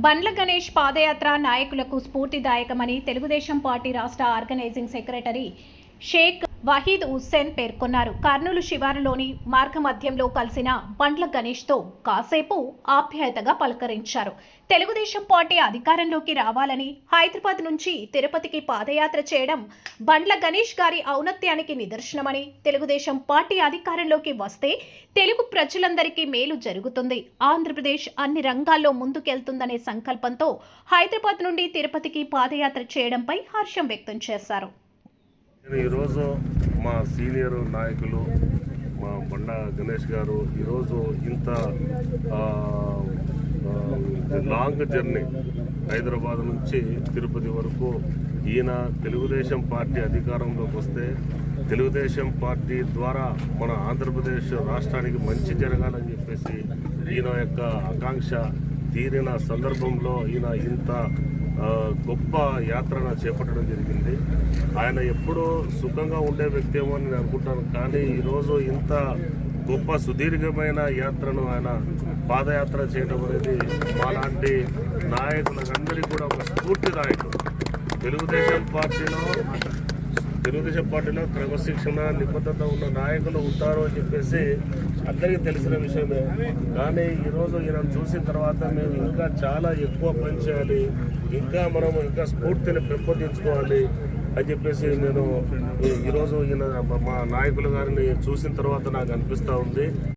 బండ్ల గణేష్ పాదయాత్ర నాయకులకు స్ఫూర్తిదాయకమని తెలుగుదేశం పార్టీ రాష్ట్ర organising secretary Sheikh Waheed Hussain పేర్కొన్నారు. కర్నూలు శివారులోని మార్గమధ్యంలో కలిసిన బండ్ల గణేష్తో కాసేపు ఆప్యాయతగా పలకరించారు. తెలుగుదేశం పార్టీ అధికారంలోకి రావాలని హైదరాబాద్ నుంచి తిరుపతికి పాదయాత్ర చేయడం బండ్ల గణేష్ గారి ఔన్నత్యానికి నిదర్శనమని, తెలుగుదేశం పార్టీ అధికారంలోకి వస్తే తెలుగు ప్రజలందరికీ మేలు జరుగుతుంది, ఆంధ్రప్రదేశ్ అన్ని రంగాల్లో ముందుకెళ్తుందనే సంకల్పంతో హైదరాబాద్ నుండి తిరుపతికి పాదయాత్ర చేయడంపై హర్షం వ్యక్తం చేశారు. ఈరోజు మా సీనియర్ నాయకులు మా బండ్ల గణేష్ గారు ఈరోజు ఇంత లాంగ్ జర్నీ హైదరాబాద్ నుంచి తిరుపతి వరకు ఈయన తెలుగుదేశం పార్టీ అధికారంలోకి వస్తే తెలుగుదేశం పార్టీ ద్వారా మన ఆంధ్రప్రదేశ్ రాష్ట్రానికి మంచి జరగాలని చెప్పేసి ఈయన యొక్క ఆకాంక్ష తీరిన సందర్భంలో ఈయన ఇంత గొప్ప యాత్రను చేపట్టడం జరిగింది. ఆయన ఎప్పుడూ సుఖంగా ఉండే వ్యక్తి ఏమో అని నేను అనుకుంటాను. కానీ ఈరోజు ఇంత గొప్ప సుదీర్ఘమైన యాత్రను ఆయన పాదయాత్ర చేయడం అనేది మాలాంటి నాయకులందరికీ కూడా ఒక స్ఫూర్తిదాయకం. తెలుగుదేశం పార్టీలో క్రమశిక్షణ నిబద్ధత ఉన్న నాయకులు ఉంటారు అని చెప్పేసి అందరికీ తెలిసిన విషయమే. కానీ ఈరోజు ఈయన చూసిన తర్వాత మేము ఇంకా చాలా ఎక్కువ పని చేయాలి, ఇంకా స్ఫూర్తిని పెంపొందించుకోవాలి అని చెప్పేసి నేను ఈరోజు ఈయన మా నాయకులు గారిని చూసిన తర్వాత నాకు అనిపిస్తూ ఉంది.